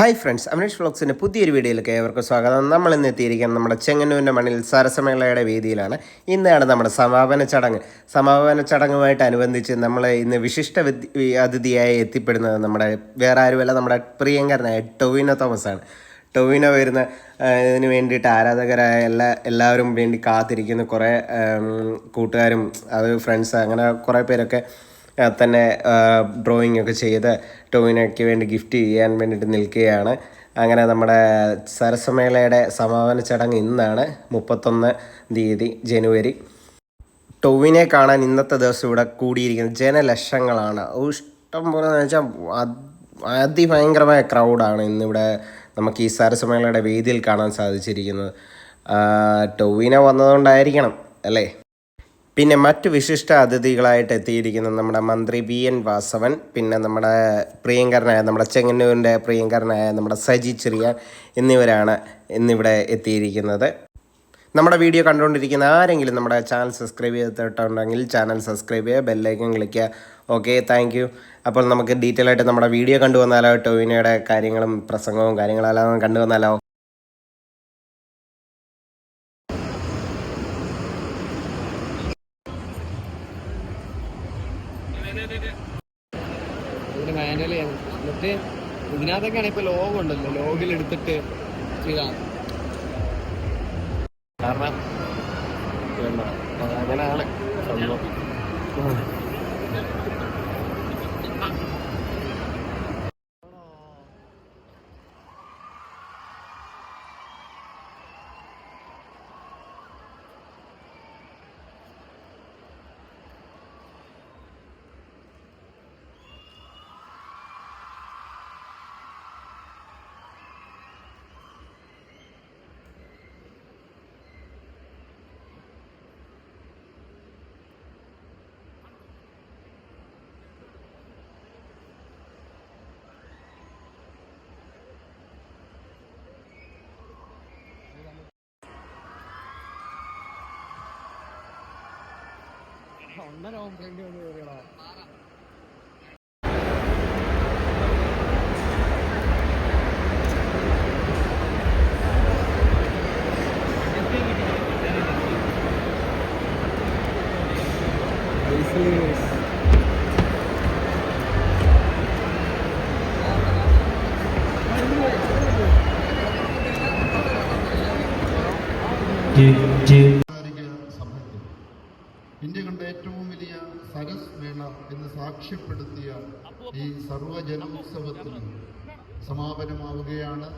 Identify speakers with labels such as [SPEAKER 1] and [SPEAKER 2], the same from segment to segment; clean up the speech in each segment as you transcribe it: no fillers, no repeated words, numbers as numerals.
[SPEAKER 1] Hi friends, Amanish വ്ളോഗ്സിൻ്റെ പുതിയൊരു വീഡിയോയിലേക്ക് ഏവർക്കും സ്വാഗതം. നമ്മൾ ഇന്ന് എത്തിയിരിക്കുന്നത് നമ്മുടെ ചെങ്ങന്നൂരിൻ്റെ മണ്ണിൽ സരസമേളയുടെ വേദിയിലാണ്. ഇന്നാണ് നമ്മുടെ സമാപന ചടങ്ങുമായിട്ടനുബന്ധിച്ച് നമ്മൾ ഇന്ന് അതിഥിയായി എത്തിപ്പെടുന്നത് നമ്മുടെ വേറെ ആരുമല്ല, നമ്മുടെ പ്രിയങ്കരനായ ടൊവിനോ തോമസ് ആണ്. ടൊവിനോ വരുന്ന ഇതിന് വേണ്ടിയിട്ട് ആരാധകരായ എല്ലാവരും വേണ്ടി കാത്തിരിക്കുന്ന കുറേ കൂട്ടുകാരും ഫ്രണ്ട്സ് അങ്ങനെ കുറേ പേരൊക്കെ തന്നെ ഡ്രോയിങ് ഒക്കെ ചെയ്ത് ടൊവിനോയ്ക്ക് വേണ്ടി ഗിഫ്റ്റ് ചെയ്യാൻ വേണ്ടിയിട്ട് നിൽക്കുകയാണ്. അങ്ങനെ നമ്മുടെ സരസമേളയുടെ സമാപന ചടങ്ങ് ഇന്നാണ്, 31 ജനുവരി. ടൊവിനെ കാണാൻ ഇന്നത്തെ ദിവസം ഇവിടെ കൂടിയിരിക്കുന്ന ജനലക്ഷങ്ങളാണ്. ഇഷ്ടം പോലെ എന്ന് വെച്ചാൽ അതിഭയങ്കരമായ ക്രൗഡാണ് ഇന്നിവിടെ നമുക്ക് ഈ സരസമേളയുടെ വേദിയിൽ കാണാൻ സാധിച്ചിരിക്കുന്നത്. ടൊവിനോ വന്നതുകൊണ്ടായിരിക്കണം അല്ലേ. പിന്നെ മറ്റു വിശിഷ്ട അതിഥികളായിട്ട് എത്തിയിരിക്കുന്ന നമ്മുടെ മന്ത്രി VN വാസവൻ, പിന്നെ നമ്മുടെ ചെങ്ങന്നൂരിൻ്റെ പ്രിയങ്കരനായ നമ്മുടെ സജി ചെറിയാൻ എന്നിവരാണ് ഇന്നിവിടെ എത്തിയിരിക്കുന്നത്. നമ്മുടെ വീഡിയോ കണ്ടുകൊണ്ടിരിക്കുന്ന ആരെങ്കിലും നമ്മുടെ ചാനൽ സബ്സ്ക്രൈബ് ചെയ്തിട്ടുണ്ടെങ്കിൽ ചാനൽ സബ്സ്ക്രൈബ് ചെയ്യുക, ബെല്ലൈക്കൺ ക്ലിക്കുക. Okay, thank you. അപ്പോൾ നമുക്ക് ഡീറ്റെയിൽ ആയിട്ട് നമ്മുടെ വീഡിയോ കണ്ടുവന്നാലോ, ടൊവിനോയുടെ കാര്യങ്ങളും പ്രസംഗവും കാര്യങ്ങളെല്ലാം കണ്ടുവന്നാലോ.
[SPEAKER 2] ഇതിന് മാനുവൽ ചെയ്യണം. എന്നിട്ട് ഇതിനകത്തൊക്കെയാണ് ഇപ്പോൾ ലോഗോ ഉണ്ടല്ലോ, ലോഗിൽ എടുത്തിട്ട് ചെയ്താണ്. കാരണം അങ്ങനെയാണ് സംഭവം. ഒന്നര ഫ്രണ്ട് വന്ന് കയറിയടാ.
[SPEAKER 3] ഇന്ത്യ കണ്ട ഏറ്റവും വലിയ സരസ് മേള എന്ന് സാക്ഷ്യപ്പെടുത്തിയ ഈ സർവജനോത്സവത്തിന് സമാപനമാവുകയാണ്.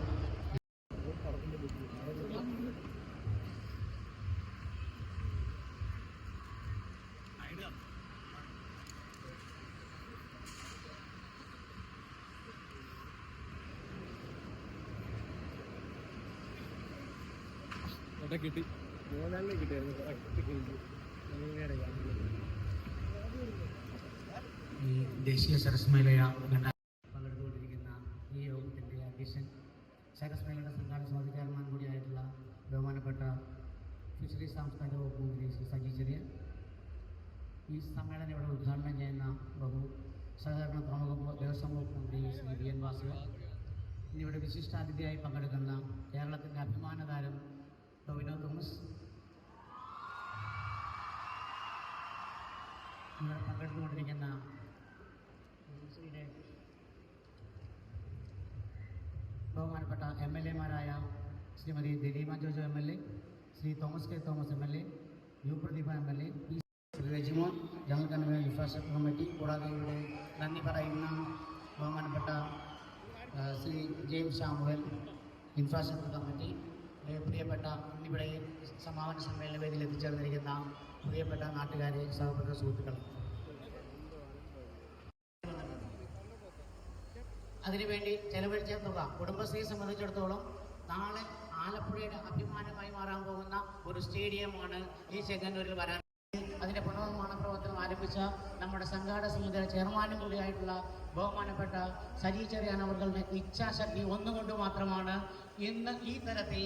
[SPEAKER 2] കിട്ടി, മൂന്നാളിനെ കിട്ടിയായിരുന്നു.
[SPEAKER 4] ഈ ദേശീയ സരസ്മേളയ പങ്കെടുത്തുകൊണ്ടിരിക്കുന്ന ഈ യോഗത്തിൻ്റെ അധ്യക്ഷൻ, സരസ്മേളയുടെ സംഘാടക സമിതി ചെയർമാൻ കൂടിയായിട്ടുള്ള ബഹുമാനപ്പെട്ട ഫിഷറീസ് സാംസ്കാരിക വകുപ്പ് മന്ത്രി ശ്രീ സജി ചെറിയാൻ, ഈ സമ്മേളനം ഇവിടെ ഉദ്ഘാടനം ചെയ്യുന്ന സഹകരണ ദേവസ്വം വകുപ്പ് മന്ത്രി ശ്രീ VN വാസവൻ, ഇന്നിവിടെ വിശിഷ്ടാതിഥിയായി പങ്കെടുക്കുന്ന കേരളത്തിൻ്റെ അഭിമാന താരം ടൊവിനോ തോമസ്, ഇവിടെ പങ്കെടുത്തുകൊണ്ടിരിക്കുന്ന ബഹുമാനപ്പെട്ട MLA-മാരായ Shrimati Daleema Jojo MLA, Shri Thomas K Thomas MLA, U Prathibha MLA, Shri Rajimon general convener infrastructure committee, കൂടാതെ ഇവിടെ നന്ദി പറയുന്ന ബഹുമാനപ്പെട്ട ശ്രീ ജെയിംസ് സാമുവൽ ഇൻഫ്രാസ്ട്രക്ചർ കമ്മിറ്റി, പ്രിയപ്പെട്ട ഇവിടെ സമാപന സമ്മേളന വേദിയിൽ എത്തിച്ചേർന്നിരിക്കുന്ന പ്രിയപ്പെട്ട നാട്ടുകാരെ, സഹപ്രവർത്തക സുഹൃത്തുക്കൾ, അതിനുവേണ്ടി ചെലവഴിച്ച തുക കുടുംബശ്രീയെ സംബന്ധിച്ചിടത്തോളം നാളെ ആലപ്പുഴയുടെ അഭിമാനമായി മാറാൻ പോകുന്ന ഒരു സ്റ്റേഡിയമാണ് ഈ ചെങ്ങന്നൂരിൽ വരാൻ. അതിൻ്റെ പുനർനിർമ്മാണ പ്രവർത്തനം ആരംഭിച്ച നമ്മുടെ സംഘാടക സമിതിയുടെ ചെയർമാനും കൂടിയായിട്ടുള്ള ബഹുമാനപ്പെട്ട സജി ചെറിയാൻ അവരുടെ ഇച്ഛാശക്തി ഒന്നുകൊണ്ട് മാത്രമാണ് ഇന്ന് ഈ തരത്തിൽ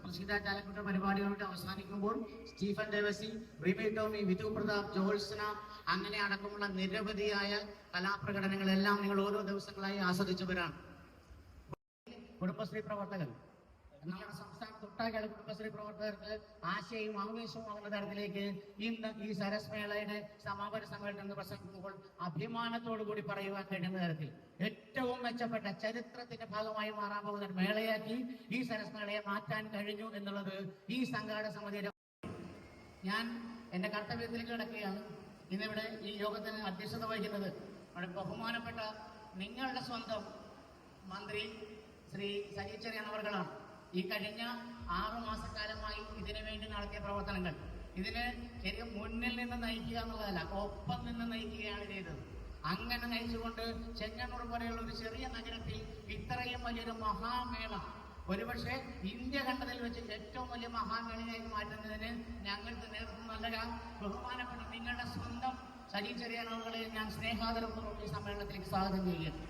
[SPEAKER 4] പ്രസിദ്ധാചാരപ്പെട്ട പരിപാടികളുടെ അവസാനിക്കുമ്പോൾ സ്റ്റീഫൻ ദേവസി, റിമി ടോമി, വിധു പ്രതാപ്, ജോത്സന അങ്ങനെ അടക്കമുള്ള നിരവധിയായ കലാപ്രകടനങ്ങളെല്ലാം നിങ്ങൾ ഓരോ ദിവസങ്ങളായി ആസ്വദിച്ചവരാണ്. കുടുംബശ്രീ പ്രവർത്തകർ നമ്മുടെ സംസ്ഥാനത്തൊട്ടാകെയുള്ള കുടുംബശ്രീ പ്രവർത്തകർക്ക് ആശയവും ആവേശവും ആകുന്ന തരത്തിലേക്ക് ഇന്ന് ഈ സരസ് മേളയുടെ സമാപന സമ്മേളനം പ്രസംഗിക്കുമ്പോൾ അഭിമാനത്തോടു കൂടി പറയുവാൻ കഴിയുന്ന തരത്തിൽ ഏറ്റവും മെച്ചപ്പെട്ട ചരിത്രത്തിന്റെ ഭാഗമായി മാറാൻ പോകുന്ന ഒരു മേളയാക്കി ഈ സരസ് മേളയെ മാറ്റാൻ കഴിഞ്ഞു എന്നുള്ളത് ഈ സംഘാടക സമിതിയുടെ ഞാൻ എന്റെ കർത്തവ്യത്തിലേക്ക് കിടക്കുകയാണ്. ഇന്നിവിടെ ഈ യോഗത്തിന് അധ്യക്ഷത വഹിക്കുന്നത് നമ്മുടെ ബഹുമാനപ്പെട്ട നിങ്ങളുടെ സ്വന്തം മന്ത്രി ശ്രീ സജി ചെറിയാൻ അവർകളാണ്. ഈ കഴിഞ്ഞ 6 മാസക്കാലമായി ഇതിനു വേണ്ടി നടത്തിയ പ്രവർത്തനങ്ങൾ ഇതിന് ശരിക്കും മുന്നിൽ നിന്ന് നയിക്കുക എന്നുള്ളതല്ല, ഒപ്പം നിന്ന് നയിക്കുകയാണ് ചെയ്തത്. അങ്ങനെ നയിച്ചുകൊണ്ട് ചെങ്ങന്നൂർ പോലെയുള്ള ഒരു ചെറിയ നഗരത്തിൽ ഇത്രയും വലിയൊരു മഹാമേള, ഒരുപക്ഷെ ഇന്ത്യ കണ്ടതിൽ വെച്ച് ഏറ്റവും വലിയ മഹാമേളയായി മാറ്റുന്നതിന് ഞങ്ങൾക്ക് നേതൃത്വം നൽകാൻ ബഹുമാനപ്പെട്ട നിങ്ങളുടെ സ്വന്തം സജി ചെറിയാനവകളെ ഞാൻ സ്നേഹാദരപൂർവ്വം ഈ സമ്മേളനത്തിലേക്ക് സ്വാഗതം ചെയ്യുകയാണ്.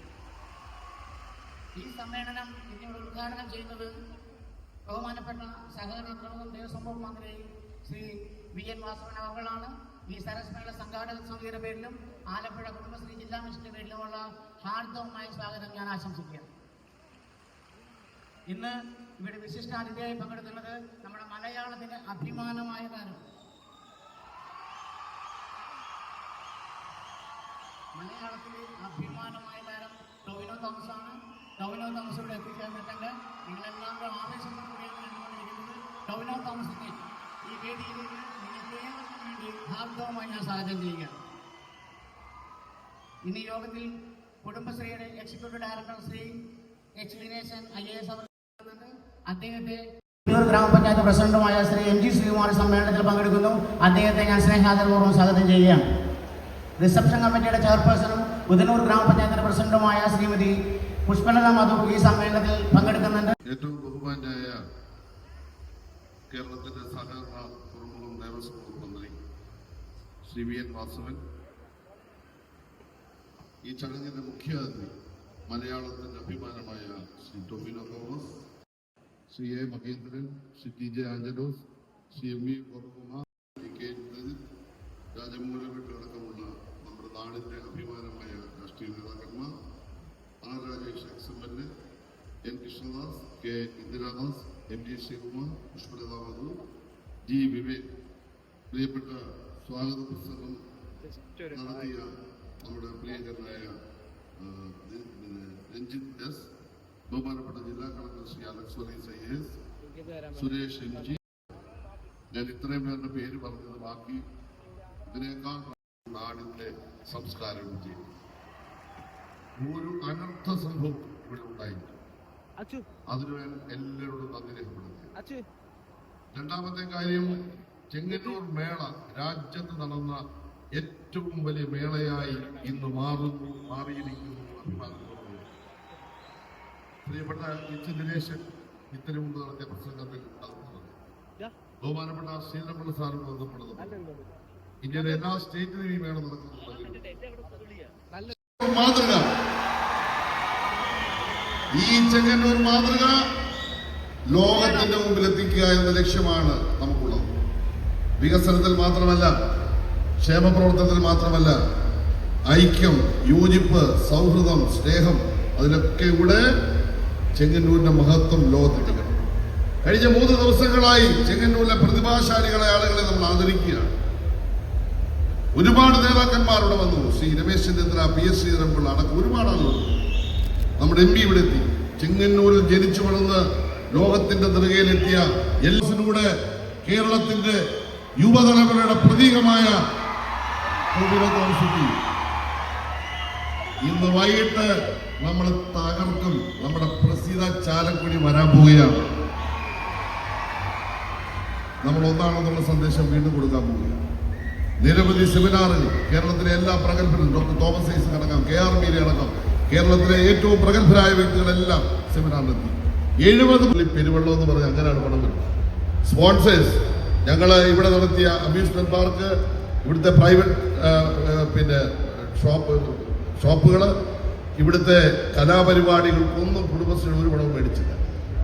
[SPEAKER 4] ഈ സമ്മേളനം ഇന്നിവിടെ ഉദ്ഘാടനം ചെയ്യുന്നത് ബഹുമാനപ്പെട്ട സഹകരണ ദേവസ്വം വകുപ്പ് മന്ത്രി ശ്രീ VN വാസവൻ അവകളാണ്. ഈ സരസ് മേള സംഘാടക സമിതിയുടെ പേരിലും ആലപ്പുഴ കുടുംബശ്രീ ജില്ലാ മിഷന്റെ പേരിലുമുള്ള ഹാർദവമായ സ്വാഗതം ഞാൻ ആശംസിക്കുകയാണ്. ഇന്ന് ഇവിടെ വിശിഷ്ടാതിഥിയായി പങ്കെടുക്കുന്നത് നമ്മുടെ മലയാളത്തിന്റെ അഭിമാനമായ താരം, മലയാളത്തിലെ അഭിമാനമായ താരം ടൊവിനോ തോമസ് ആണ്. ടൊവിനോ തോമസ് ഇവിടെ എത്തിച്ചേർന്നിട്ടുണ്ട്. നിങ്ങളെല്ലാവരും ആവേശത്തോടുകൂടിയാണ് കണ്ടുകൊണ്ടിരിക്കുന്നത്. ടൊവിനോ തോമസിനെ ഈ വേദിയിലേക്ക് നിങ്ങൾക്ക് ഏവർക്കും വേണ്ടി ഹാർദവമായി ഞാൻ സ്വാഗതം ചെയ്യുകയാണ്. ഇന്ന് ഈ യോഗത്തിൽ കുടുംബശ്രീയുടെ executive director Shri H. Dineshan IAS അവർ അദ്ദേഹത്തെ ഗ്രാമപഞ്ചായത്ത് പ്രസിഡന്റുമായ ശ്രീ MG ശ്രീകുമാർ സമ്മേളനത്തിൽ പങ്കെടുക്കുന്നു. അദ്ദേഹത്തെ ഞാൻ സ്നേഹാദരപൂർവ്വം സ്വാഗതം ചെയ്യുകയാണ്. റിസപ്ഷൻ കമ്മിറ്റിയുടെ ചെയർപേഴ്സണും ഉദനൂർ ഗ്രാമപഞ്ചായത്തിന്റെ പ്രസിഡന്റുമായ ശ്രീമതി പുഷ്പലത മധു ഈ സമ്മേളനത്തിൽ പങ്കെടുക്കുന്നുണ്ട്.
[SPEAKER 3] ഏറ്റവും ബഹുമാനായ കേരളത്തിന്റെ സഹകരണ തുറമുഖം ദേവസ്വം വകുപ്പ് മന്ത്രി ശ്രീ VN വാസവൻ, ഈ ചടങ്ങിന്റെ മുഖ്യ അതിഥി മലയാളത്തിന്റെ അഭിമാനമായ Shri Tovino Thomas, Shri A. Mahendran, Shri TJ Angelos, Shri MV Gopakumar, K. രാജമൂലഘട്ടടക്കമുള്ള നമ്മുടെ നാടിന്റെ അഭിമാനമായ രാഷ്ട്രീയ നേതാക്കന്മാർ, R. Rajesh XMLA, N. Krishnadas, K. Indiradas, MG Sreekumar, Pushpalatha മധു, G. വിവേക്, പ്രിയപ്പെട്ട സ്വാഗത പ്രസംഗം നടത്തിയ നമ്മുടെ പ്രിയങ്കരനായ രഞ്ജിത്ത് S, ബഹുമാനപ്പെട്ട ജില്ലാ collector Shri Alex Valees IAS, Suresh MG. ഞാൻ ഇത്രയും പേരുടെ പേര് പറഞ്ഞത് ബാക്കി ഇതിനേക്കാൾ നാടിന്റെ സംസ്കാരവും ചെയ്യും. ഒരു അനർത്ഥ സംഭവം ഇവിടെ ഉണ്ടായില്ല. അതിനു എല്ലാവരോടും നന്ദി രേഖപ്പെടുത്തി. രണ്ടാമത്തെ കാര്യം, ചെങ്ങന്നൂർ മേള രാജ്യത്ത് നടന്ന ഏറ്റവും വലിയ മേളയായി ഇന്ന് മാറിയിരിക്കുന്നു. അഭിമാനത്തോടെ പ്രിയപ്പെട്ട H. ദിനേശൻ ഇത്തിരി മുമ്പ് നടത്തിയ പ്രസംഗത്തിൽ ബഹുമാനപ്പെട്ട ശ്രീരമണ സാറിന് ബന്ധപ്പെടുന്നത് ഇന്ത്യയിലെ എല്ലാ സ്റ്റേറ്റിലും ഈ മേള നടക്കുന്നുണ്ടെങ്കിൽ മാതൃക, ഈ ചെങ്ങന്നൂർ മാതൃക ലോകത്തിന്റെ മുമ്പിൽ എത്തിക്കുക എന്ന ലക്ഷ്യമാണ് നമുക്കുള്ളത്. വികസനത്തിൽ മാത്രമല്ല, ക്ഷേമപ്രവർത്തനത്തിൽ മാത്രമല്ല, ഐക്യം, യോജിപ്പ്, സൗഹൃദം, സ്നേഹം, അതിലൊക്കെ ഇവിടെ ചെങ്ങന്നൂരിന്റെ മഹത്വം ലോകത്തെത്തിക്കണം. കഴിഞ്ഞ 3 ദിവസങ്ങളായി ചെങ്ങന്നൂരിലെ പ്രതിഭാശാലികളെ ആളുകളെ നമ്മൾ ആദരിക്കുകയാണ്. ഒരുപാട് നേതാക്കന്മാർ ഇവിടെ വന്നു. ശ്രീ രമേശ് ചെന്നിത്തല, PS ശ്രീധരൻപിള്ള അടക്കം ഒരുപാട് ആളുകൾ. നമ്മുടെ MP ഇവിടെ എത്തി. ചെങ്ങന്നൂരിൽ ജനിച്ചു വളർന്ന് ലോകത്തിന്റെ നെറുകയിലെത്തിയ എല്ലാത്തിലൂടെ കേരളത്തിന്റെ യുവതലമുറയുടെ പ്രതീകമായ ഇന്ന് വൈകിട്ട് നമ്മൾ തകർക്കും. നമ്മുടെ പ്രസീത ചാലക്കുടി വരാൻ പോവുകയാണ്. നമ്മൾ ഒന്നാണെന്നുള്ള സന്ദേശം വീണ്ടും കൊടുക്കാൻ പോവുകയാണ്. നിരവധി സെമിനാറുകൾ കേരളത്തിലെ എല്ലാ പ്രഗത്ഭരും, ഡോക്ടർ തോമസ് ഐസക് അടക്കം, KR മീര അടക്കം, കേരളത്തിലെ ഏറ്റവും പ്രഗത്ഭരായ വ്യക്തികളെല്ലാം സെമിനാറിലെത്തി. 70 പെരുവെള്ളം എന്ന് പറഞ്ഞ് അങ്ങനെയാണ് പണം വരുന്നത്. സ്പോൺസേഴ്സ്, ഞങ്ങൾ ഇവിടെ നടത്തിയ അമ്യൂസ്മെന്റ് പാർക്ക്, ഇവിടുത്തെ പ്രൈവറ്റ് ഷോപ്പുകൾ, ഇവിടുത്തെ കലാപരിപാടികൾക്കൊന്നും കുടുംബശ്രീ ഒരു പണവും മേടിച്ചില്ല.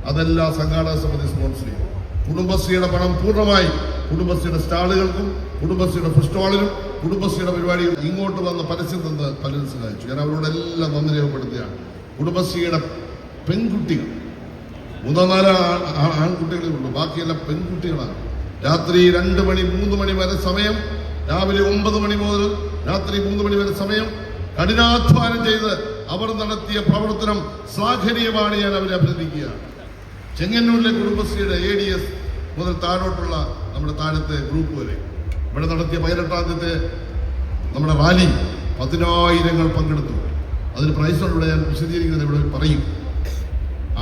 [SPEAKER 3] അതെല്ലാം സംഘാടക സമിതി സ്പോൺസർ ചെയ്യും. കുടുംബശ്രീയുടെ പണം പൂർണ്ണമായി കുടുംബശ്രീയുടെ സ്റ്റാളുകൾക്കും കുടുംബശ്രീയുടെ ഫുഡ് സ്റ്റാളിനും കുടുംബശ്രീയുടെ പരിപാടികൾ ഇങ്ങോട്ട് വന്ന് പരസ്യം തന്ന് പലരും സഹായിച്ചു. ഞാൻ അവരോടെല്ലാം നന്ദി രേഖപ്പെടുത്തുകയാണ്. കുടുംബശ്രീയുടെ പെൺകുട്ടികൾ 3-4 ആൺകുട്ടികളേ ഉള്ളൂ, ബാക്കിയെല്ലാം പെൺകുട്ടികളാണ്. രാത്രി 2 മണി 3 മണി വരെ സമയം, രാവിലെ 9 മണി മുതൽ രാത്രി 3 മണി വരെ സമയം കഠിനാധ്വാനം ചെയ്ത് അവർ നടത്തിയ പ്രവർത്തനം ശ്ലാഘനീയമാണ്. ഞാൻ അവരെ അഭിനന്ദിക്കുകയാണ്. ചെങ്ങന്നൂരിലെ കുടുംബശ്രീയുടെ ADS മുതൽ താഴോട്ടുള്ള നമ്മുടെ താഴത്തെ ഗ്രൂപ്പ് വരെ ഇവിടെ നടത്തിയ 18-ാം തീയതി നമ്മുടെ റാലി 10,000 പങ്കെടുത്തു. അതിന് പ്രൈസുള്ള ഞാൻ വിശദീകരിക്കുന്നത് ഇവിടെ പറയും.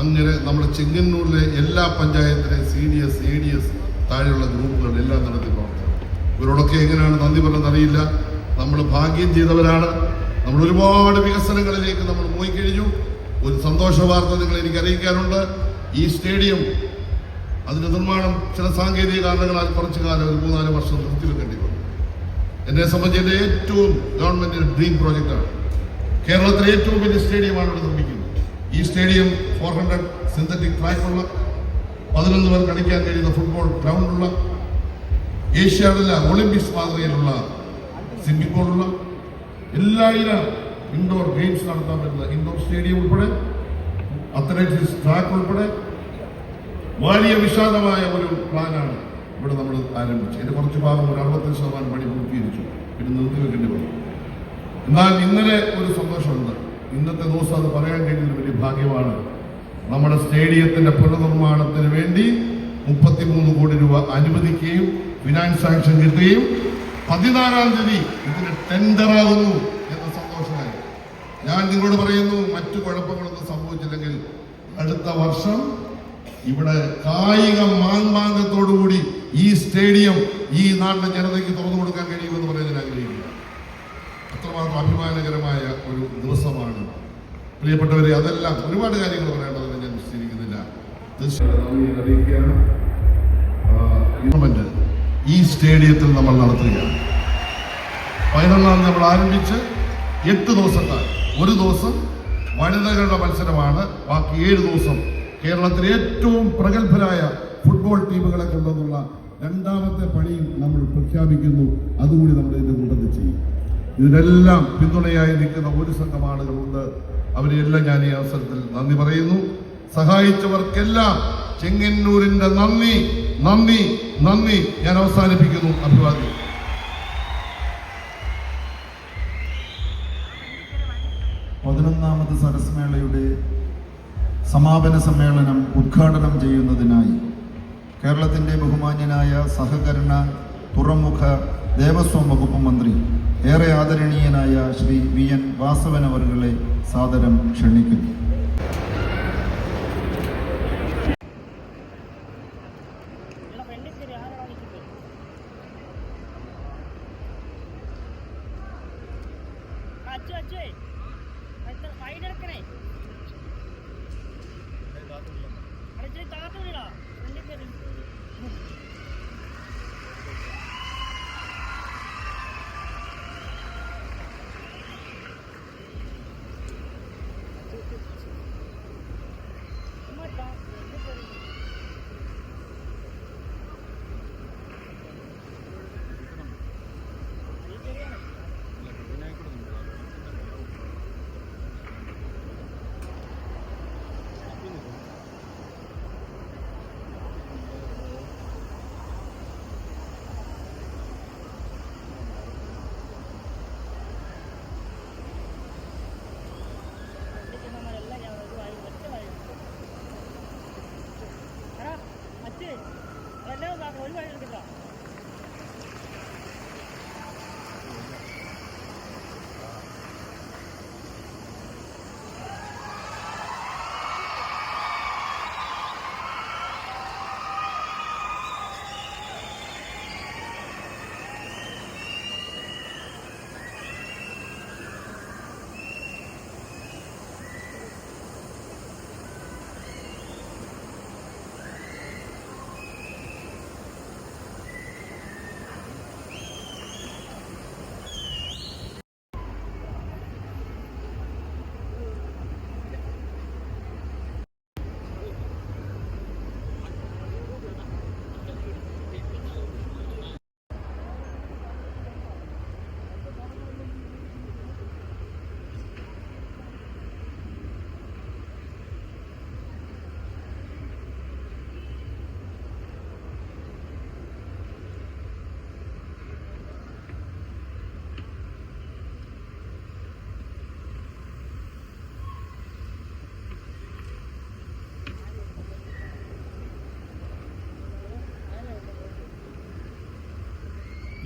[SPEAKER 3] അങ്ങനെ നമ്മുടെ ചെങ്ങന്നൂരിലെ എല്ലാ പഞ്ചായത്തിലെ CDS ADS താഴെയുള്ള ഗ്രൂപ്പുകൾ എല്ലാം നടത്തി പ്രവർത്തനം. ഇവരോടൊക്കെ എങ്ങനെയാണ് നന്ദി പറഞ്ഞത് അറിയില്ല. നമ്മൾ ഭാഗ്യം ചെയ്തവരാണ്. നമ്മൾ ഒരുപാട് വികസനങ്ങളിലേക്ക് നമ്മൾ പോയി കഴിഞ്ഞു. ഒരു സന്തോഷ വാർത്ത നിങ്ങൾ എനിക്ക് അറിയിക്കാനുണ്ട്. ഈ സ്റ്റേഡിയം അതിന്റെ നിർമ്മാണം ചില സാങ്കേതിക കാരണങ്ങളാൽ കുറച്ചു കാലം ഒരു 3-4 വർഷം നിർത്തിവെക്കേണ്ടി വന്നു. എന്നെ സംബന്ധിച്ച് എൻ്റെ ഏറ്റവും ഗവൺമെന്റിന്റെ ഡ്രീം പ്രോജക്റ്റാണ്. കേരളത്തിലെ ഏറ്റവും വലിയ സ്റ്റേഡിയമാണ് ഇവിടെ നിർമ്മിക്കുന്നത്. ഈ സ്റ്റേഡിയം 400 സിന്തറ്റിക് ട്രാക്കുള്ള 11 പേർ കളിക്കാൻ കഴിയുന്ന ഫുട്ബോൾ ഗ്രൗണ്ടുള്ള ഏഷ്യയിലെ ഒളിമ്പിക്സ് മാതൃകയിലുള്ള സ്വിമ്മിംഗ് പൂളുള്ള എല്ലായിരം ഇൻഡോർ ഗെയിംസ് നടത്താൻ പറ്റുന്ന ഇൻഡോർ സ്റ്റേഡിയം ഉൾപ്പെടെ അത്ലറ്റിക്സ് ട്രാക്ക് ഉൾപ്പെടെ വലിയ വിശാലമായ ഒരു പ്ലാനാണ് ഇവിടെ നമ്മൾ ആരംഭിച്ചത്. ഇതിന്റെ കുറച്ച് ഭാഗം ഒരു 65% പണി പൂർത്തീകരിച്ചു, പിന്നെ നിർത്തിവെക്കേണ്ടി വന്നു. എന്നാൽ ഇന്നലെ ഒരു സന്തോഷമുണ്ട്. ഇന്നത്തെ ദിവസം അത് പറയാൻ കഴിയുന്ന വലിയ ഭാഗ്യമാണ്. നമ്മുടെ സ്റ്റേഡിയത്തിന്റെ പുനർനിർമ്മാണത്തിന് വേണ്ടി 33 കോടി രൂപ അനുവദിക്കുകയും ഫിനാൻസ് സാങ്ഷൻ കിട്ടുകയും 14-ാം തീയതി ഇതിന് ടെൻഡറാകുന്നു എന്ന സന്തോഷമായി. ഞാൻ നിങ്ങളോട് പറയുന്നു, മറ്റു കുഴപ്പങ്ങളൊന്നും സംഭവിച്ചില്ലെങ്കിൽ അടുത്ത വർഷം ഇവിടെ കായിക മാൻമാങ്കത്തോടുകൂടി ഈ സ്റ്റേഡിയം ഈ നാട്ടിലെ ജനതയ്ക്ക് തുറന്നു കൊടുക്കാൻ കഴിയുമെന്ന് പറയുന്നതിന് ആഗ്രഹിക്കുക. അത്രമാത്രം അഭിമാനകരമായ ഒരു ദിവസമാണ് പ്രിയപ്പെട്ടവരെ. അതെല്ലാം ഒരുപാട് കാര്യങ്ങൾ പറയേണ്ടതെന്ന് ഞാൻ വിശദീകരിക്കുന്നില്ല. ടൂർണമെന്റ് ഈ സ്റ്റേഡിയത്തിൽ നമ്മൾ നടത്തുകയാണ്. 11-ാം നമ്മൾ ആരംഭിച്ച് 8 ദിവസത്താൽ ഒരു ദിവസം വനിതകളുടെ മത്സരമാണ്. ബാക്കി 7 ദിവസം കേരളത്തിലെ ഏറ്റവും പ്രഗത്ഭരായ ഫുട്ബോൾ ടീമുകളെ കൊണ്ടുവന്നുള്ള 2ാമത്തെ പണിയും നമ്മൾ പ്രഖ്യാപിക്കുന്നു. അതുകൂടി നമ്മൾ ഇതിന്റെ കൂട്ടത്തിൽ ചെയ്യും. ഇതിനെല്ലാം പിന്തുണയായി നിൽക്കുന്ന ഒരു സംഘം ആളുകളുണ്ട്. അവരെല്ലാം ഞാൻ ഈ അവസരത്തിൽ നന്ദി പറയുന്നു. സഹായിച്ചവർക്കെല്ലാം ചെങ്ങന്നൂരിന്റെ നന്ദി നന്ദി നന്ദി ഞാൻ അവസാനിപ്പിക്കുന്നു. അഭിവാദ്യം.
[SPEAKER 5] പതിനൊന്നാമത് സരസ്മേളയുടെ സമാപന സമ്മേളനം ഉദ്ഘാടനം ചെയ്യുന്നതിനായി കേരളത്തിൻ്റെ ബഹുമാന്യനായ സഹകരണ തുറമുഖ ദേവസ്വം വകുപ്പ് മന്ത്രി ഏറെ ആദരണീയനായ ശ്രീ VN വാസവൻ അവരുടെ സാദരം ക്ഷണിക്കുന്നു.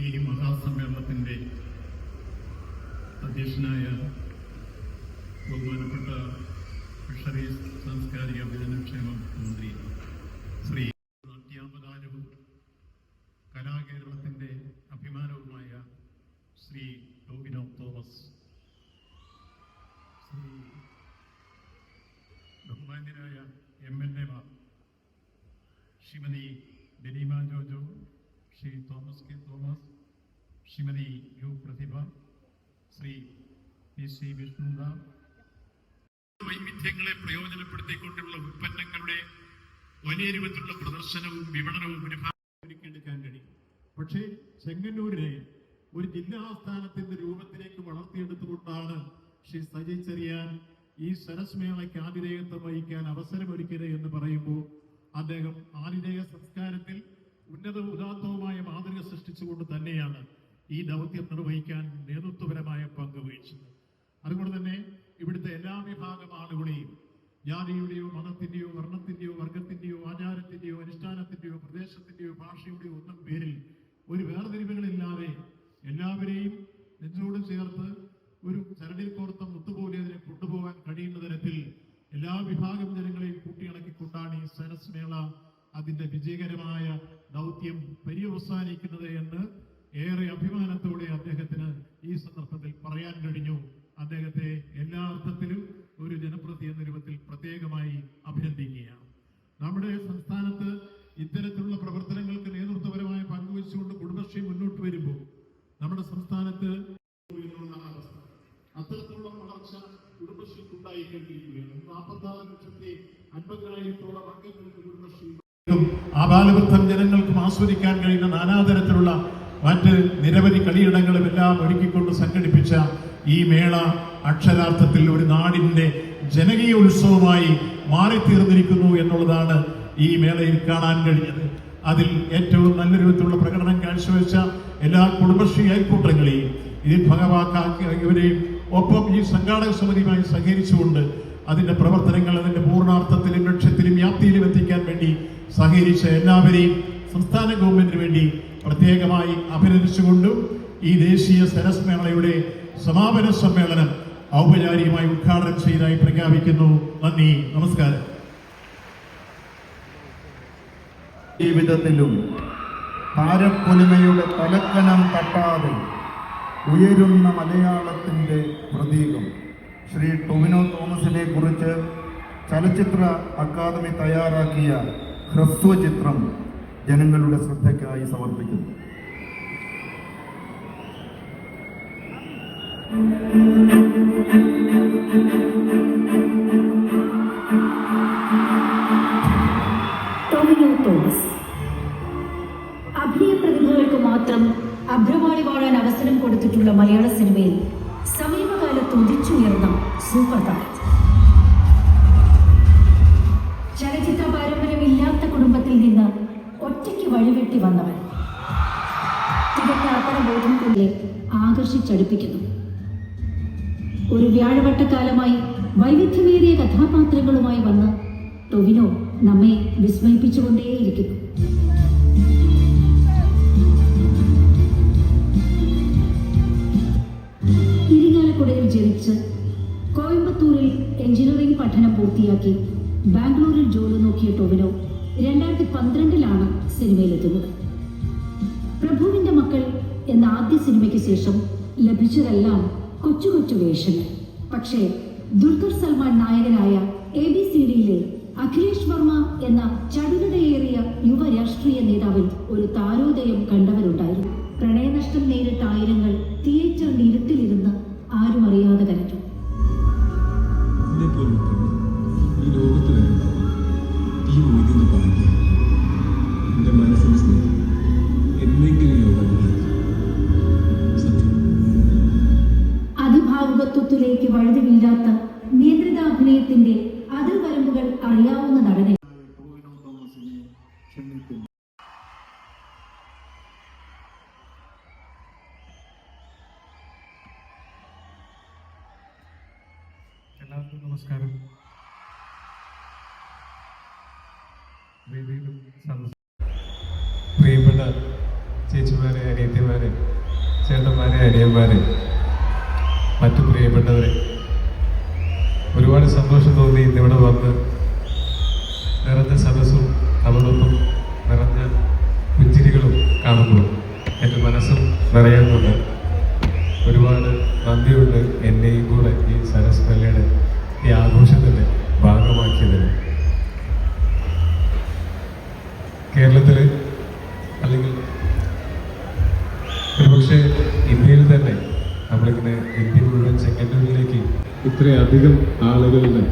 [SPEAKER 6] ഈ മഹാസമ്മേളനത്തിൻ്റെ അധ്യക്ഷനായ ബഹുമാനപ്പെട്ട ഫിഷറീസ് സാംസ്കാരിക വിജനക്ഷേമ മന്ത്രി ശ്രീ നാട്യാവതാരവും കലാകേരളത്തിൻ്റെ അഭിമാനവുമായ ശ്രീ ടോവിനോ തോമസ്, ശ്രീ ബഹുമാന്യരായ MLA-മാർ Shrimati Denima Jojo, Shri Thomas K Thomas, Shrimati U Prathibha, Shri PC Vishnudas, വൈവിധ്യങ്ങളെ പ്രയോജനപ്പെടുത്തിക്കൊണ്ടുള്ള ഉൽപ്പന്നങ്ങളുടെ വലിയ രൂപത്തിലുള്ള പ്രദർശനവും വിപണനവും ഒരുക്കിയെടുക്കാൻ കഴിയും. പക്ഷേ ചെങ്ങന്നൂരിനെ ഒരു ജില്ലാ ആസ്ഥാനത്തിന്റെ രൂപത്തിലേക്ക് വളർത്തിയെടുത്തുകൊണ്ടാണ് ശ്രീ സജി ചെറിയാൻ ഈ സരസ്മേളയ്ക്ക് ആതിഥേയത്വം വഹിക്കാൻ അവസരമൊരുക്കിയത് എന്ന് പറയുമ്പോൾ അദ്ദേഹം ആതിഥേയ സംസ്കാരത്തിൽ ഉദാത്തവുമായ മാതൃക സൃഷ്ടിച്ചുകൊണ്ട് തന്നെയാണ് ഈ ദൗത്യം നിർവഹിക്കാൻ നേതൃത്വപരമായ പങ്ക് വഹിച്ചത്. അതുകൊണ്ട് തന്നെ ഇവിടുത്തെ എല്ലാ വിഭാഗം ആളുകളെയും ജാതിയുടെയോ മതത്തിന്റെയോ വർണ്ണത്തിന്റെയോ വർഗത്തിന്റെയോ ആചാരത്തിന്റെയോ അനുഷ്ഠാനത്തിന്റെയോ പ്രദേശത്തിന്റെയോ ഭാഷയുടെയോ ഒന്നും പേരിൽ ഒരു വേർതിരിവുകളില്ലാതെ എല്ലാവരെയും നെഞ്ചോട് ചേർത്ത് ഒരു ചരടിൽ കോർത്ത മുത്തുപോലെ അതിനെ കൊണ്ടുപോകാൻ കഴിയുന്ന തരത്തിൽ എല്ലാ വിഭാഗം ജനങ്ങളെയും കൂട്ടിയിണക്കിക്കൊണ്ടാണ് ഈ സരസ്മേള അതിന്റെ വിജയകരമായ ദൗത്യം പര്യവസാനിക്കുന്നത് എന്ന് ഏറെ അഭിമാനത്തോടെ അദ്ദേഹത്തിന് ഈ സന്ദർഭത്തിൽ പറയാൻ കഴിഞ്ഞു. അദ്ദേഹത്തെ എല്ലാ അർത്ഥത്തിലും ഒരു ജനപ്രതി എന്ന രൂപത്തിൽ പ്രത്യേകമായി അഭിനന്ദിക്കുകയാണ്. നമ്മുടെ സംസ്ഥാനത്ത് ഇത്തരത്തിലുള്ള പ്രവർത്തനങ്ങൾക്ക് നേതൃത്വപരമായ പങ്കുവച്ചുകൊണ്ട് കുടുംബശ്രീ മുന്നോട്ട് വരുമ്പോൾ നമ്മുടെ സംസ്ഥാനത്ത് അത്തരത്തിലുള്ള വളർച്ച കുടുംബശ്രീക്ക് ഉണ്ടായിക്കൊണ്ടിരിക്കുകയാണ്. 46,50,000 അംഗങ്ങൾക്ക് കുടുംബശ്രീ ആബാലവൃദ്ധം ജനങ്ങൾക്കും ആസ്വദിക്കാൻ കഴിയുന്ന നാനാതരത്തിലുള്ള മറ്റ് നിരവധി കളിയിടങ്ങളും എല്ലാം ഒരുക്കിക്കൊണ്ട് സംഘടിപ്പിച്ച ഈ മേള അക്ഷരാർത്ഥത്തിൽ ഒരു നാടിന്റെ ജനകീയ ഉത്സവമായി മാറിത്തീർന്നിരിക്കുന്നു എന്നുള്ളതാണ് ഈ മേളയിൽ കാണാൻ കഴിഞ്ഞത്. അതിൽ ഏറ്റവും നല്ല രൂപത്തിലുള്ള പ്രകടനം കാഴ്ചവെച്ച എല്ലാ കുടുംബശ്രീ അയൽക്കൂട്ടങ്ങളെയും ഇതിൽ ഭാഗമാക്കിയവരെയും ഒപ്പം ഈ സംഘാടക സമിതിയുമായി സഹകരിച്ചുകൊണ്ട് അതിന്റെ പ്രവർത്തനങ്ങൾ അതിന്റെ പൂർണ്ണാർത്ഥത്തിലും ലക്ഷ്യത്തിലും വ്യാപ്തിയിലും എത്തിക്കാൻ വേണ്ടി സഹകരിച്ച എല്ലാവരെയും സംസ്ഥാന ഗവൺമെന്റിന് വേണ്ടി പ്രത്യേകമായി അഭിനന്ദിച്ചുകൊണ്ടും ഈ ദേശീയ സരസ്മേളയുടെ സമാപന സമ്മേളനം ഔപചാരികമായി ഉദ്ഘാടനം ചെയ്തതായി പ്രഖ്യാപിക്കുന്നു. നന്ദി, നമസ്കാരം.
[SPEAKER 5] ജീവിതത്തിലും താരപ്പൊലിമയുടെ തലക്കനം തട്ടാതെ ഉയരുന്ന മലയാളത്തിൻ്റെ പ്രതീകം ശ്രീ ടൊവിനോ തോമസിനെ കുറിച്ച് ചലച്ചിത്ര അക്കാദമി തയ്യാറാക്കിയ ഹ്രസ്വചിത്രം ജനങ്ങളുടെ ശ്രദ്ധയ്ക്കായി സമർപ്പിക്കുന്നു.
[SPEAKER 7] ടൊവിനോ തോമസ് അഭിനയ പ്രതിഭകൾക്ക് മാത്രം അഭ്രവാളി വാഴാൻ അവസരം കൊടുത്തിട്ടുള്ള മലയാള സിനിമയിൽ സമീപകാലത്ത് ഉദിച്ചുയർന്ന സൂപ്പർ താരം. ചലച്ചിത്ര പാരമ്പര്യമില്ലാത്ത കുടുംബത്തിൽ നിന്ന് ഒറ്റയ്ക്ക് വഴിവെട്ടി വന്നവൻ തികഞ്ഞ അർപ്പണബോധം കൊണ്ട് ആകർഷിച്ചടുപ്പിക്കുന്നു. ഒരു വ്യാഴവട്ടക്കാലമായി വൈവിധ്യമേറിയ കഥാപാത്രങ്ങളുമായി വന്ന് ടൊവിനോ നമ്മെ വിസ്മയിപ്പിച്ചുകൊണ്ടേയിരിക്കുന്നു. ഇരിങ്ങാലക്കുടയിൽ ജനിച്ച് കോയമ്പത്തൂരിൽ എഞ്ചിനീയറിംഗ് പഠനം പൂർത്തിയാക്കി ബാംഗ്ലൂരിൽ ജോലി നോക്കിയ ടൊവിനോ 2012 സിനിമയിലെത്തുന്നത്. പ്രഭുവിന്റെ മക്കൾ എന്ന ആദ്യ സിനിമയ്ക്ക് ശേഷം ലഭിച്ചതെല്ലാം കൊച്ചു കൊച്ചു വേഷങ്ങൾ. പക്ഷേ ദുൽഖർ സൽമാൻ നായകനായ ABCDയിലെ അഖിലേഷ് വർമ്മ എന്ന ചടുലതയേറിയ യുവ രാഷ്ട്രീയ നേതാവിൽ ഒരു താരോദയം കണ്ടവരുണ്ടായിരുന്നു. പ്രണയനഷ്ടം നേരിട്ട ആയിരങ്ങൾ തിയേറ്ററിന്റെ ഇരുട്ടിലിരുന്ന് ആരും അറിയാതെ കരഞ്ഞു.
[SPEAKER 8] ഈ ലോകത്തിലുണ്ടാവും ഈ മൊയ്തിന്റെ ഭാഗ്യം എൻ്റെ മനസ്സിന് സ്നേഹം എന്തെങ്കിലും യോഗം സത്യം.
[SPEAKER 7] അതിഭാവുകത്വത്തിലേക്ക് വഴുതി വീഴാത്ത നിയന്ത്രിതാഭിനയത്തിന്റെ അതിർവരമ്പുകൾ അറിയാവുന്ന നടനെ
[SPEAKER 6] എല്ലാവർക്കും നമസ്കാരം. വേദിയിലും പ്രിയപ്പെട്ട
[SPEAKER 8] ചേച്ചിമാരെ, അനിയത്തിമാരെ, ചേട്ടന്മാരെ, അനിയന്മാരെ, മറ്റു പ്രിയപ്പെട്ടവരെ, ഒരുപാട് സന്തോഷം തോന്നി ഇന്നിവിടെ വന്ന് നിറഞ്ഞ സദസ്സും അതോടൊപ്പം നിറഞ്ഞ പുഞ്ചിരികളും കാണുമ്പോൾ എൻ്റെ മനസ്സും നിറയുന്നുണ്ട്. ഒരുപാട് നന്ദിയുണ്ട് എന്നെയും കൂടെ ഈ സരസ് മേളയുടെ ഈ ആഘോഷത്തിൻ്റെ ഭാഗമാക്കിയതിന്. കേരളത്തിൽ അല്ലെങ്കിൽ ഒരുപക്ഷെ ഇന്ത്യയിൽ തന്നെ നമ്മളിങ്ങനെ ഇന്ത്യ മുഴുവൻ ചെങ്ങന്നൂരിലേക്ക് ഇത്രയധികം ആളുകളുടെ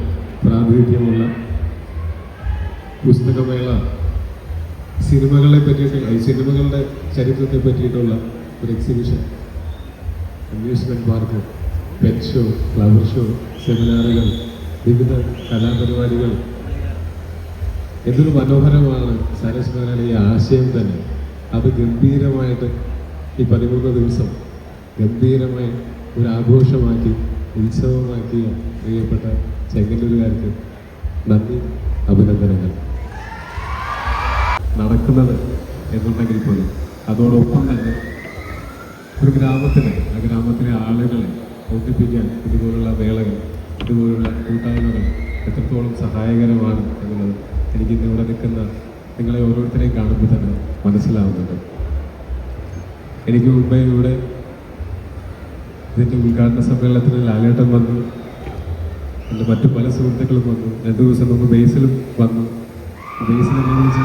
[SPEAKER 8] പ്രാതിനിധ്യമുള്ള പുസ്തകമേള, സിനിമകളെ പറ്റിയിട്ടുള്ള സിനിമകളുടെ ചരിത്രത്തെ പറ്റിയിട്ടുള്ള ഒരു exhibition, amusement park, pet show, flower show, സെമിനാറുകൾ, വിവിധ കലാപരിപാടികൾ, എന്തൊരു മനോഹരമാണ് സരസ് മേളയുടെ ഈ ആശയം തന്നെ. അത് ഗംഭീരമായിട്ട് ഈ 13 ദിവസം ഗംഭീരമായി ഒരു ആഘോഷമാക്കി ഉത്സവമാക്കിയ പ്രിയപ്പെട്ട ചെങ്ങന്നൂരുകാർക്ക് നന്ദി, അഭിനന്ദനങ്ങൾ. നടക്കുന്നത് എന്നുണ്ടെങ്കിൽ പോലും അതോടൊപ്പം തന്നെ ഒരു ഗ്രാമത്തിലെ ആ ഗ്രാമത്തിലെ ആളുകളെ ഒന്നിപ്പിക്കാൻ ഇതുപോലുള്ള വേളകൾ, ഇതുപോലുള്ള കൂട്ടായ്മകൾ എത്രത്തോളം സഹായകരമാണ് എന്നുള്ളത് എനിക്ക് ഇന്നിവിടെ നിൽക്കുന്ന നിങ്ങളെ ഓരോരുത്തരെയും കാണുമ്പോൾ തന്നെ മനസ്സിലാവുന്നുണ്ട്. എനിക്ക് മുമ്പേ ഇവിടെ ഇതിൻ്റെ ഉദ്ഘാടന സമ്മേളനത്തിന് ലാലേട്ടൻ വന്നു, എൻ്റെ മറ്റു പല സുഹൃത്തുക്കളും വന്നു. 2 ദിവസം മുമ്പ് ബേസിലും വന്നു. ബേസിൽ എന്നെ വിളിച്ച്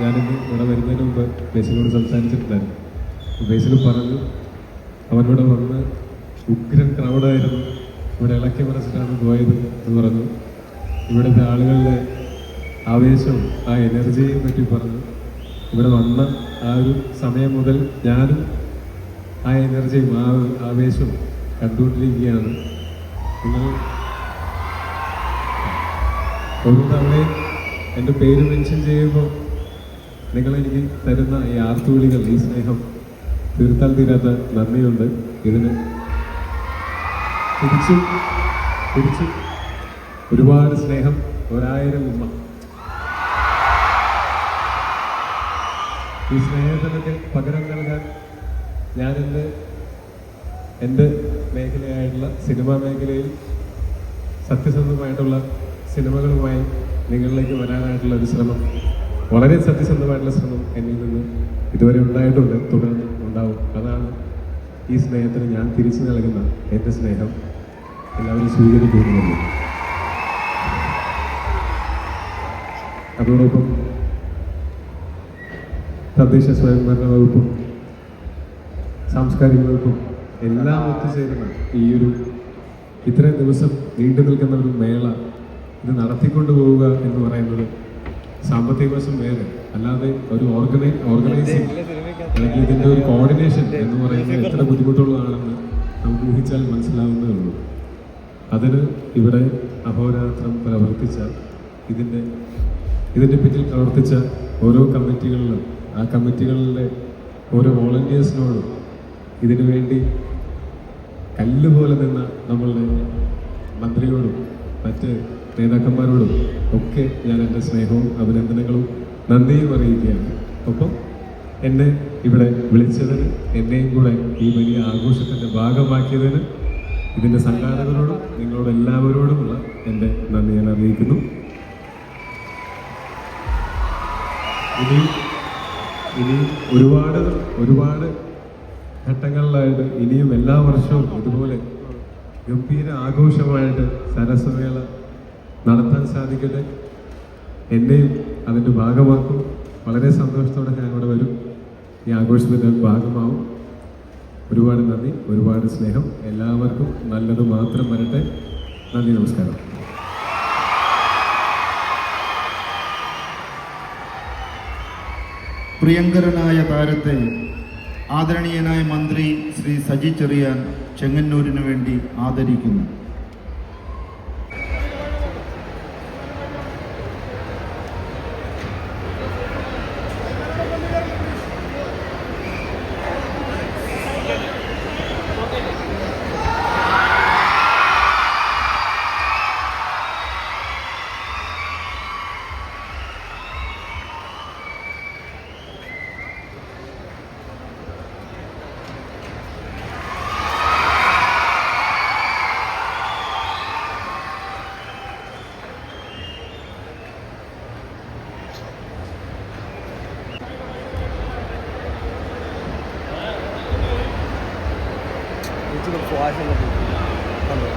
[SPEAKER 8] ഞാനിന്ന് ഇവിടെ വരുന്നതിന് മുമ്പ് ബേസിലോട് സംസാരിച്ചിട്ടുണ്ടായിരുന്നു. ബേസിൽ പറഞ്ഞു അവനിവിടെ വന്ന് ഉഗ്രൻ ക്രൗഡായിരുന്നു, ഇവിടെ ഇളക്കി മറിച്ചിട്ടാണ് പോയത് എന്ന് പറഞ്ഞു. ഇവിടുത്തെ ആളുകളുടെ ആവേശവും ആ എനർജിയെയും പറ്റി പറഞ്ഞു. ഇവിടെ വന്ന ആ ഒരു സമയം മുതൽ ഞാനും ആ എനർജിയും ആ ആവേശവും കണ്ടുകൊണ്ടിരിക്കുകയാണ്. നിങ്ങൾ ഒരു തവണയും എൻ്റെ പേര് മെൻഷൻ ചെയ്യുമ്പോൾ നിങ്ങളെനിക്ക് തരുന്ന ഈ ആർത്തുവിളികൾ, ഈ സ്നേഹം തീർത്താൽ തീരാത്ത നന്ദിയുണ്ട്. ഇതിന് തിരിച്ചും ഒരുപാട് സ്നേഹം, 1000 ഉമ്മ. ഈ സ്നേഹത്തിനൊക്കെ പകരം നൽകാൻ ഞാൻ എൻ്റെ മേഖലയായിട്ടുള്ള സിനിമാ മേഖലയിൽ സത്യസന്ധമായിട്ടുള്ള സിനിമകളുമായി നിങ്ങളിലേക്ക് വരാനായിട്ടുള്ള ഒരു ശ്രമം, വളരെ സത്യസന്ധമായിട്ടുള്ള ശ്രമം എന്നിൽ നിന്ന് ഇതുവരെ ഉണ്ടായിട്ടുണ്ട്, തുടർന്ന് ഉണ്ടാവും. അതാണ് ഈ സ്നേഹത്തിന് ഞാൻ തിരിച്ചു നൽകുന്ന എൻ്റെ സ്നേഹം. എല്ലാവരും സ്വീകരിക്കുന്നുണ്ട്. അതോടൊപ്പം തദ്ദേശ സ്വയംഭരണ വകുപ്പും സാംസ്കാരിക വകുപ്പും എല്ലാം ഒത്തുചേരുന്ന ഈ ഒരു ഇത്രയും ദിവസം നീണ്ടു നിൽക്കുന്ന ഒരു മേള ഇത് നടത്തിക്കൊണ്ടു പോവുക എന്ന് പറയുന്നത് സാമ്പത്തിക വശം വേറെ, അല്ലാതെ ഒരു ഓർഗനൈസിങ് അല്ലെങ്കിൽ ഇതിൻ്റെ ഒരു കോർഡിനേഷൻ എന്ന് പറയുന്നത് എത്ര ബുദ്ധിമുട്ടുള്ളതാണെന്ന് നമുക്ക് ഊഹിച്ചാൽ മനസ്സിലാവുന്നതേ ഉള്ളൂ. അതിന് ഇവിടെ അഹോരാത്രം പ്രവർത്തിച്ച ഇതിൻ്റെ പിന്നിൽ പ്രവർത്തിച്ച ഓരോ കമ്മിറ്റികളിലും ആ കമ്മിറ്റികളിലെ ഓരോ വോളണ്ടിയേഴ്സിനോടും ഇതിനു വേണ്ടി കല്ലുപോലെ നിന്ന നമ്മളുടെ മന്ത്രിയോടും മറ്റ് നേതാക്കന്മാരോടും ഒക്കെ ഞാൻ എൻ്റെ സ്നേഹവും അഭിനന്ദനങ്ങളും നന്ദിയും അറിയിക്കുകയാണ്. ഒപ്പം എന്നെ ഇവിടെ വിളിച്ചതിന്, എന്നെയും കൂടെ ഈ വലിയ ആഘോഷത്തിൻ്റെ ഭാഗമാക്കിയതിന് ഇതിൻ്റെ സംഘാടകരോടും നിങ്ങളോട് എല്ലാവരോടുമുള്ള എൻ്റെ നന്ദി ഞാൻ അറിയിക്കുന്നു. ഇനി ഒരുപാട് ഘട്ടങ്ങളിലായിട്ട് ഇനിയും എല്ലാ വർഷവും ഇതുപോലെ ഗംഭീര ആഘോഷമായിട്ട് സരസ്മേള നടത്താൻ സാധിക്കട്ടെ. എന്നെയും അതിൻ്റെ ഭാഗമാക്കും. വളരെ സന്തോഷത്തോടെ ഞാൻ ഇവിടെ വരും, ഈ ആഘോഷത്തിൻ്റെ ഭാഗമാവും. ഒരുപാട് നന്ദി, ഒരുപാട് സ്നേഹം. എല്ലാവർക്കും നല്ലത് മാത്രം വരട്ടെ. നന്ദി, നമസ്കാരം.
[SPEAKER 5] പ്രിയങ്കരനായ താരത്തെ ആദരണീയനായ മന്ത്രി ശ്രീ സജി ചെറിയാൻ ചെങ്ങന്നൂരിനു വേണ്ടി ആദരിക്കുന്നു.
[SPEAKER 2] കാശ് തന്നു.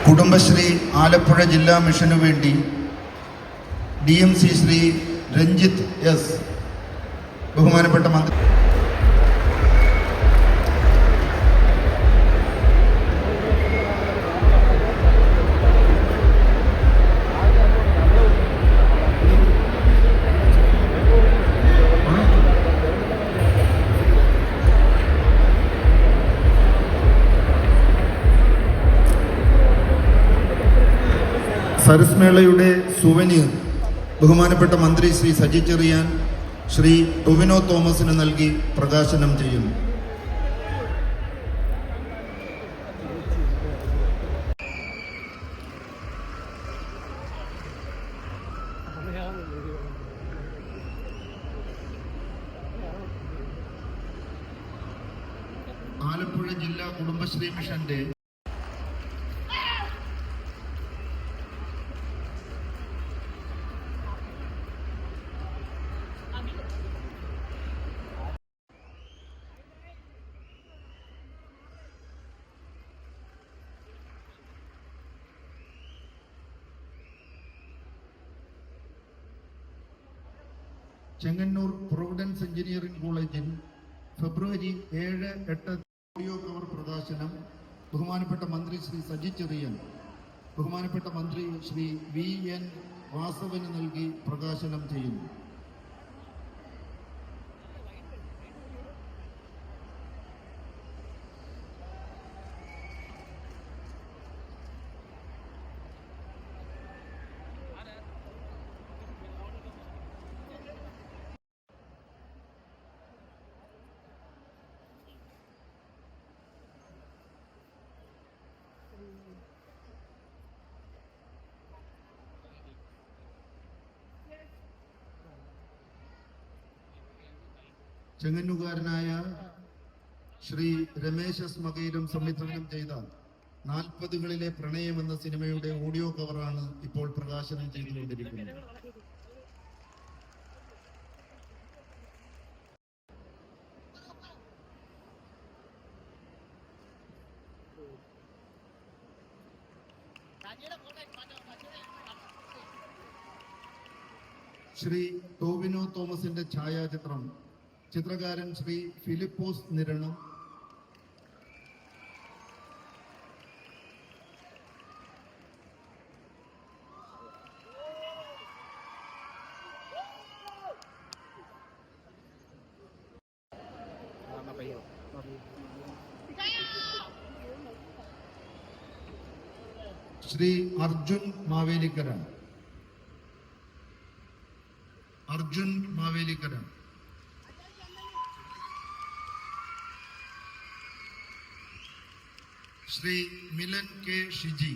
[SPEAKER 5] കുടുംബശ്രീ ആലപ്പുഴ ജില്ലാ മിഷനു വേണ്ടി DMC ശ്രീ രഞ്ജിത്ത് എസ്, ബഹുമാനപ്പെട്ട മന്ത്രി. സരസ് മേളയുടെ സുവനീർ ബഹുമാനപ്പെട്ട മന്ത്രി ശ്രീ സജി ചെറിയാൻ ശ്രീ ടൊവിനോ തോമസിന് നൽകി പ്രകാശനം ചെയ്യുന്നു. ആലപ്പുഴ ജില്ലാ കുടുംബശ്രീ മിഷന്റെ ചെങ്ങന്നൂർ പ്രൊവിഡൻസ് എഞ്ചിനീയറിംഗ് കോളേജിൽ ഫെബ്രുവരി 7-8 ഓഡിയോ കവർ പ്രകാശനം ബഹുമാനപ്പെട്ട മന്ത്രി ശ്രീ സജി ചെറിയാൻ ബഹുമാനപ്പെട്ട മന്ത്രി ശ്രീ VN വാസവന് നൽകി പ്രകാശനം ചെയ്യുന്നു. ചെങ്ങന്നൂകാരനായ ശ്രീ രമേശ് എസ് മകയിലും സംവിധാനം ചെയ്ത 40കളിലെ പ്രണയം എന്ന സിനിമയുടെ ഓഡിയോ കവറാണ് ഇപ്പോൾ പ്രകാശനം ചെയ്തുകൊണ്ടിരിക്കുന്നത്. ശ്രീ ടോവിനോ തോമസിന്റെ ഛായാചിത്രം ചിത്രകാരൻ ശ്രീ ഫിലിപ്പോസ് നിരണം, ശ്രീ അർജുൻ മാവേലിക്കര. ശ്രീ മിലൻ കെ ഷിജി.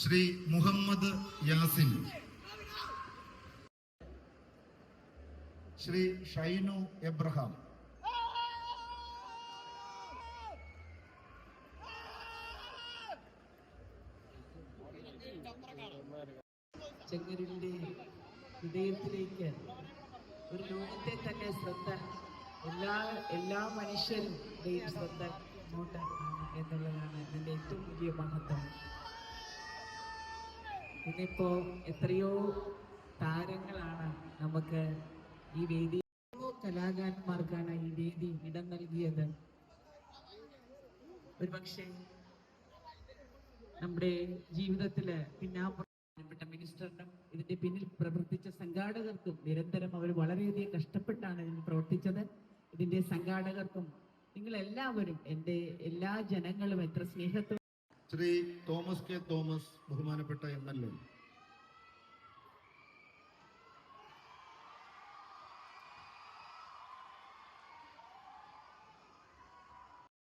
[SPEAKER 5] ശ്രീ മുഹമ്മദ് യാസിൻ. ശ്രീ ഷൈനു എബ്രഹാം.
[SPEAKER 9] ചെങ്ങന്നൂരിന്റെ ഹൃദയത്തിലേക്ക് ഒരു ലോകത്തെ തന്നെ ശ്രദ്ധ, എല്ലാ മനുഷ്യരുടെയും ശ്രദ്ധ ഇങ്ങോട്ട് എന്നുള്ളതാണ് ഇതിന്റെ ഏറ്റവും വലിയ മഹത്വം. ഇന്നിപ്പോ എത്രയോ താരങ്ങളാണ് നമുക്ക് ഈ വേദി, കലാകാരന്മാർക്കാണ് ഈ വേദി ഇടം നൽകിയത്. ഒരുപക്ഷെ നമ്മുടെ ജീവിതത്തില് ബഹുമാനപ്പെട്ട മിനിസ്റ്ററിനും ഇതിന്റെ പിന്നിൽ പ്രവർത്തിച്ച സംഘാടകർക്കും നിരന്തരം അവർ വളരെയധികം കഷ്ടപ്പെട്ടാണ് ഇതിന് പ്രവർത്തിച്ചത്. ഇതിന്റെ സംഘാടകർക്കും നിങ്ങൾ എല്ലാവരും, എൻ്റെ എല്ലാ ജനങ്ങളും എത്ര സ്നേഹത്തോടെ.
[SPEAKER 5] ശ്രീ തോമസ് കെ തോമസ്, ബഹുമാനപ്പെട്ട MLA.